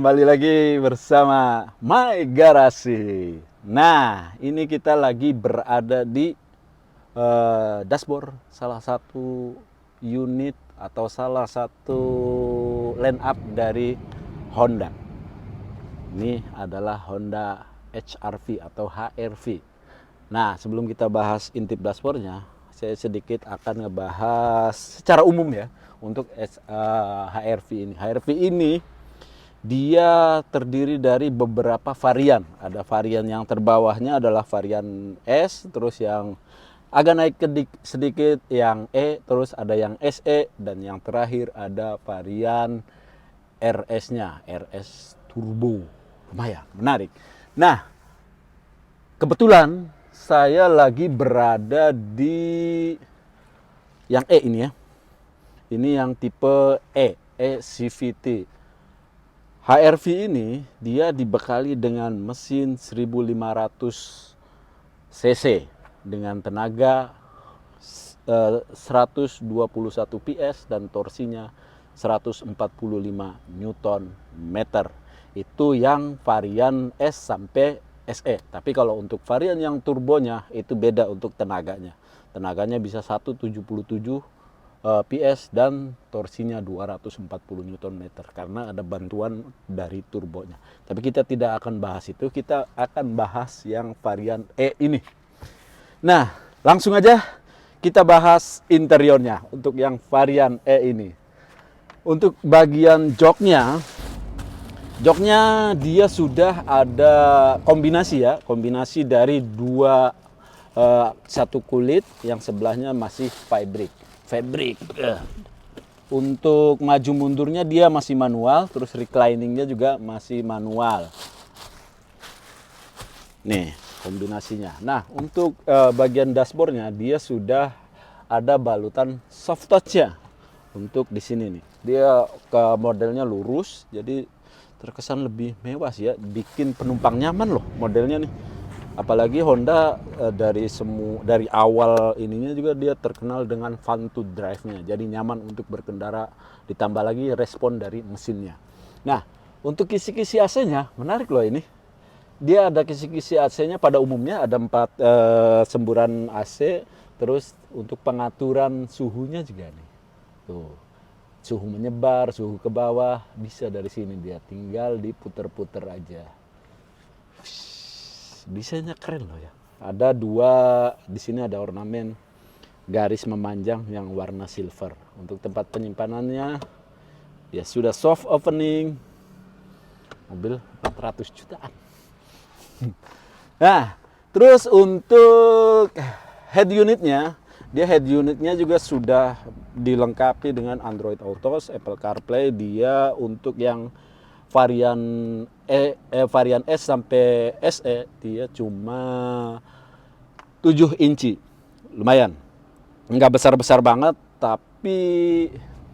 kembali lagi bersama My Garasi. Nah, ini kita lagi berada di dashboard salah satu unit atau salah satu line up dari Honda. Ini adalah Honda HR-V atau HR-V. Nah, sebelum kita bahas intip dashboardnya, saya sedikit akan ngebahas secara umum ya untuk HR-V ini. HR-V ini dia terdiri dari beberapa varian. Ada varian yang terbawahnya adalah varian S, terus yang agak naik sedikit yang E, terus ada yang SE, dan yang terakhir ada varian RS-nya, RS Turbo. Lumayan, menarik. Nah, kebetulan saya lagi berada di yang E ini ya. Ini yang tipe E CVT. HR-V ini dia dibekali dengan mesin 1500 cc dengan tenaga 121 PS dan torsinya 145 Newton meter. Itu yang varian S sampai SE. Tapi kalau untuk varian yang turbonya itu beda untuk tenaganya. Tenaganya bisa 177 PS dan torsinya 240 Nm karena ada bantuan dari turbonya. Tapi kita tidak akan bahas itu, kita akan bahas yang varian E ini. Nah, langsung aja kita bahas interiornya untuk yang varian E ini. Untuk bagian joknya dia sudah ada kombinasi ya, kombinasi dari dua satu kulit, yang sebelahnya masih fabric. Untuk maju mundurnya dia masih manual, terus recliningnya juga masih manual. Nih kombinasinya. Nah, untuk bagian dashboardnya dia sudah ada balutan soft touch ya. Untuk di sini nih, dia ke modelnya lurus, jadi terkesan lebih mewah sih ya. Bikin penumpang nyaman loh modelnya nih. Apalagi Honda dari awal ininya juga dia terkenal dengan fun to drive-nya. Jadi nyaman untuk berkendara, ditambah lagi respon dari mesinnya. Nah, untuk kisi-kisi AC-nya menarik loh ini. Dia ada kisi-kisi AC-nya pada umumnya ada 4 semburan AC, terus untuk pengaturan suhunya juga nih. Tuh. Suhu menyebar, suhu ke bawah bisa dari sini, dia tinggal diputer-puter aja. Desainnya keren loh ya. Ada di sini ada ornamen garis memanjang yang warna silver. Untuk tempat penyimpanannya ya sudah soft opening. Mobil 400 jutaan. Nah, terus untuk head unitnya juga sudah dilengkapi dengan Android Auto, Apple CarPlay. Dia untuk yang varian varian S sampai SE dia cuma 7 inci. Lumayan. Nggak besar-besar banget, tapi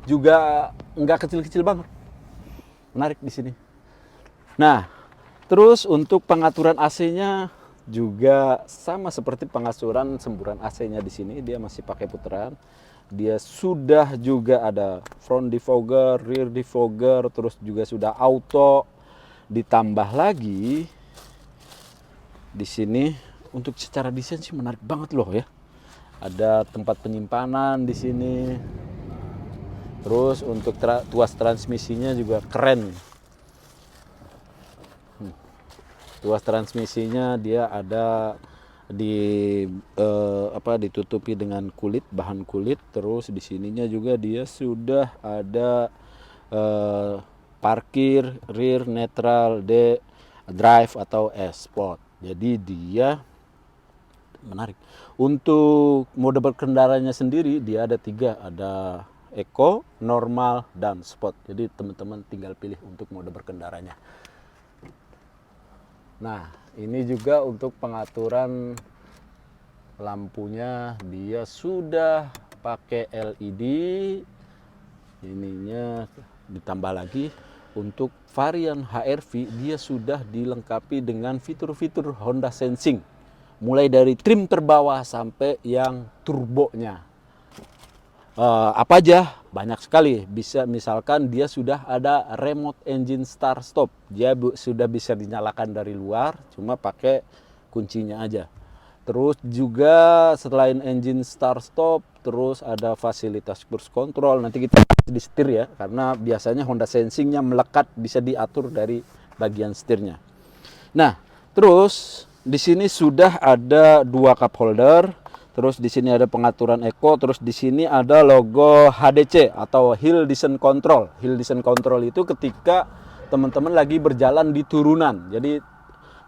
juga nggak kecil-kecil banget. Menarik di sini. Nah, terus untuk pengaturan AC-nya juga sama seperti pengaturan semburan AC-nya di sini, dia masih pakai putaran. Dia sudah juga ada front defogger, rear defogger, terus juga sudah auto. Ditambah lagi di sini untuk secara desain sih menarik banget loh ya. Ada tempat penyimpanan di sini. Terus untuk tuas transmisinya juga keren. Tuas transmisinya dia ada ditutupi dengan bahan kulit. Terus di sininya juga dia sudah ada parkir, rear, neutral, D, drive atau sport. Jadi dia menarik. Untuk mode berkendaranya sendiri dia ada 3, ada eco, normal, dan sport. Jadi teman-teman tinggal pilih untuk mode berkendaranya. Nah, ini juga untuk pengaturan lampunya dia sudah pakai LED. Ininya ditambah lagi untuk varian HR-V dia sudah dilengkapi dengan fitur-fitur Honda Sensing. Mulai dari trim terbawah sampai yang turbonya. Apa aja? Banyak sekali. Bisa misalkan dia sudah ada remote engine start stop. Dia sudah bisa dinyalakan dari luar, cuma pakai kuncinya aja. Terus juga selain engine start stop, terus ada fasilitas cruise control. Nanti kita di setir ya, karena biasanya Honda Sensingnya melekat, bisa diatur dari bagian setirnya. Nah, terus di sini sudah ada 2 cup holder. Terus di sini ada pengaturan eco. Terus di sini ada logo HDC atau Hill Descent Control. Hill Descent Control itu ketika teman-teman lagi berjalan di turunan. Jadi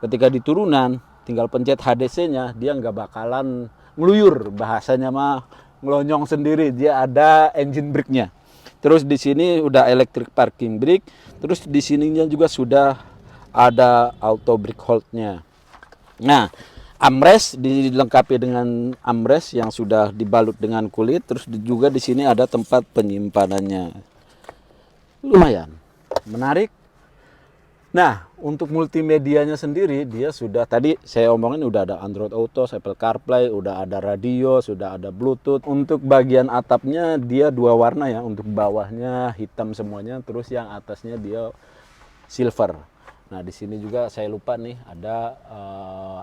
ketika di turunan tinggal pencet HDC-nya, dia nggak bakalan ngeluyur, bahasanya mah ngelonyong sendiri. Dia ada engine brake-nya. Terus di sini udah electric parking brake. Terus di sininya juga sudah ada auto brake hold-nya. Nah, armrest dilengkapi dengan armrest yang sudah dibalut dengan kulit. Terus juga di sini ada tempat penyimpanannya. Lumayan menarik. Nah, untuk multimedianya sendiri, dia sudah, tadi saya omongin udah ada Android Auto, Apple CarPlay, udah ada radio, sudah ada Bluetooth. Untuk bagian atapnya dia 2 warna ya, untuk bawahnya hitam semuanya, terus yang atasnya dia silver. Nah, di sini juga saya lupa nih, ada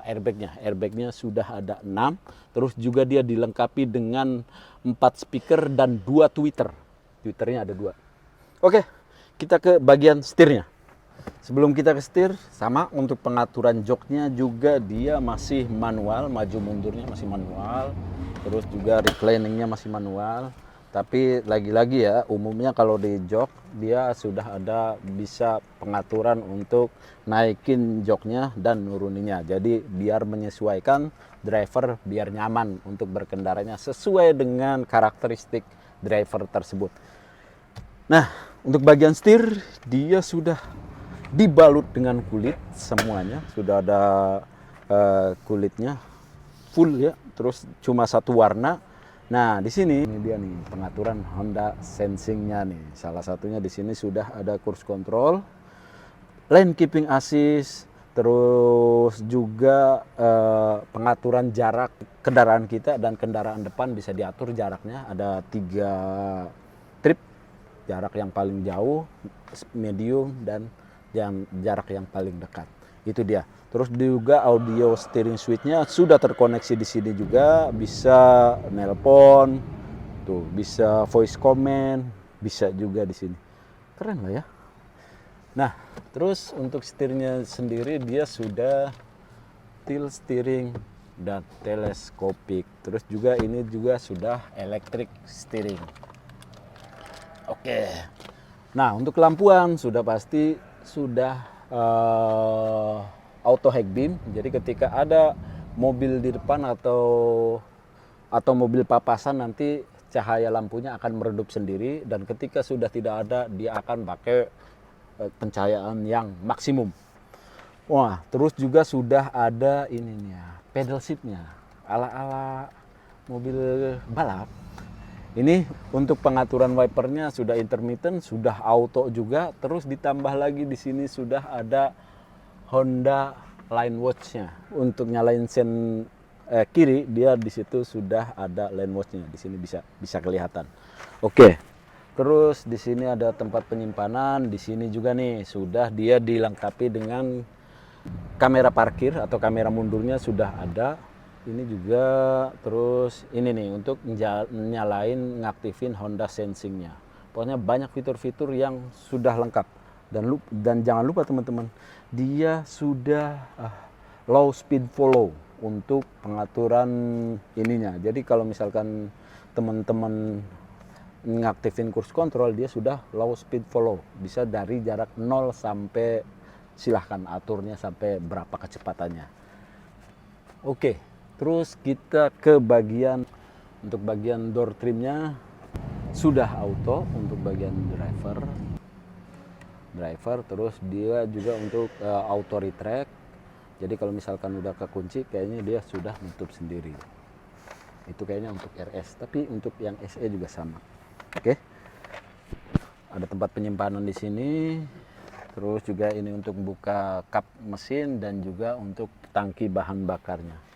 airbagnya. Airbagnya sudah ada 6, terus juga dia dilengkapi dengan 4 speaker dan 2 tweeter. Tweeternya ada 2. Oke, kita ke bagian setirnya. Sebelum kita ke setir, sama untuk pengaturan joknya juga dia masih manual, maju mundurnya masih manual, terus juga recliningnya masih manual. Tapi lagi-lagi ya, umumnya kalau di jok dia sudah ada bisa pengaturan untuk naikin joknya dan nuruninya. Jadi biar menyesuaikan driver, biar nyaman untuk berkendaranya sesuai dengan karakteristik driver tersebut. Nah, untuk bagian setir dia sudah dibalut dengan kulit semuanya, sudah ada kulitnya full ya, terus cuma 1 warna. Nah, di sini ini dia nih pengaturan Honda Sensingnya nih. Salah satunya di sini sudah ada cruise control, lane keeping assist, terus juga pengaturan jarak kendaraan kita dan kendaraan depan bisa diatur jaraknya. Ada 3 trip, jarak yang paling jauh, medium, dan yang jarak yang paling dekat. Itu dia. Terus juga audio steering switch-nya sudah terkoneksi di sini juga, bisa nelpon, tuh bisa voice command, bisa juga di sini. Keren lah ya. Nah, terus untuk setirnya sendiri dia sudah tilt steering dan teleskopik. Terus juga ini juga sudah electric steering. Oke. Nah, untuk lampuan sudah pasti sudah auto high beam. Jadi ketika ada mobil di depan atau mobil papasan, nanti cahaya lampunya akan meredup sendiri, dan ketika sudah tidak ada dia akan pakai pencahayaan yang maksimum. Wah, terus juga sudah ada ininya, pedal shiftnya ala-ala mobil balap. Ini untuk pengaturan wipernya sudah intermittent, sudah auto juga. Terus ditambah lagi di sini sudah ada Honda Line Watch-nya. Untuk nyalain sen kiri, dia di situ sudah ada Line Watch-nya. Di sini bisa kelihatan. Oke. Terus di sini ada tempat penyimpanan. Di sini juga nih sudah dia dilengkapi dengan kamera parkir atau kamera mundurnya sudah ada. Ini juga, terus ini nih untuk nyalain, ngaktifin Honda Sensingnya. Pokoknya banyak fitur-fitur yang sudah lengkap. Dan jangan lupa teman-teman, dia sudah low speed follow untuk pengaturan ininya. Jadi kalau misalkan teman-teman ngaktifin cruise control, dia sudah low speed follow. Bisa dari jarak 0 sampai, silahkan aturnya sampai berapa kecepatannya. Oke. Terus kita ke bagian, untuk bagian door trimnya sudah auto untuk bagian driver. Terus dia juga untuk auto retract. Jadi kalau misalkan udah kekunci, kayaknya dia sudah nutup sendiri. Itu kayaknya untuk RS, tapi untuk yang SE juga sama. Oke. Ada tempat penyimpanan di sini. Terus juga ini untuk buka kap mesin dan juga untuk tangki bahan bakarnya.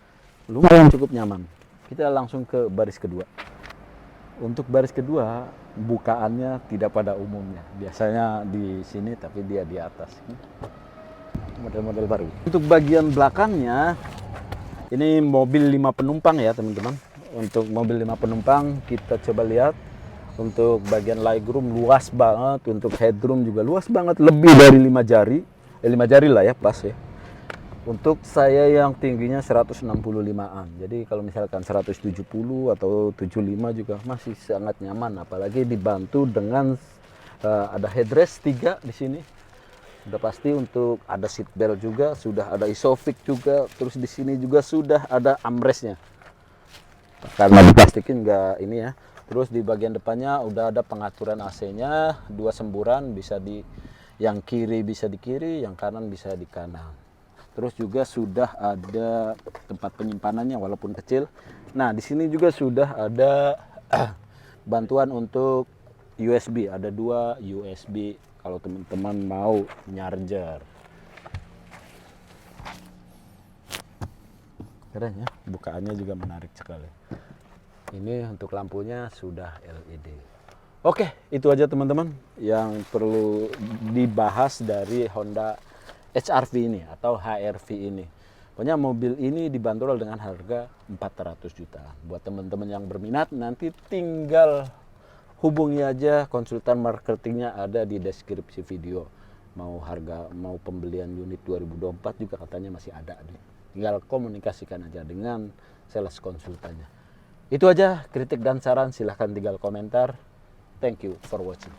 Lumayan cukup nyaman. Kita langsung ke baris kedua. Untuk baris kedua, bukaannya tidak pada umumnya. Biasanya di sini, tapi dia di atas. Model-model baru. Untuk bagian belakangnya, ini mobil 5 penumpang ya teman-teman. Untuk mobil 5 penumpang, kita coba lihat. Untuk bagian legroom luas banget, untuk headroom juga luas banget, lebih dari 5 jari. 5 jari lah ya, pas ya. Untuk saya yang tingginya 165-an. Jadi kalau misalkan 170 atau 75 juga masih sangat nyaman, apalagi dibantu dengan ada headrest 3 di sini. Sudah pasti untuk ada seat belt juga, sudah ada isofix juga, terus di sini juga sudah ada armrestnya. Karena diplastikin enggak ini ya. Terus di bagian depannya udah ada pengaturan AC-nya, 2 semburan, bisa di yang kiri bisa di kiri, yang kanan bisa di kanan. Terus juga sudah ada tempat penyimpanannya walaupun kecil. Nah, di sini juga sudah ada bantuan untuk USB. Ada 2 USB kalau teman-teman mau nyarger. Keren ya, bukaannya juga menarik sekali. Ini untuk lampunya sudah LED. Oke, itu aja teman-teman yang perlu dibahas dari Honda HR-V ini atau HR-V ini. Pokoknya mobil ini dibanderol dengan harga 400 juta. Buat teman-teman yang berminat nanti tinggal hubungi aja, konsultan marketingnya ada di deskripsi video. Mau harga, mau pembelian unit 2024 juga katanya masih ada nih. Tinggal komunikasikan aja dengan sales konsultannya. Itu aja kritik dan saran, silahkan tinggal komentar. Thank you for watching.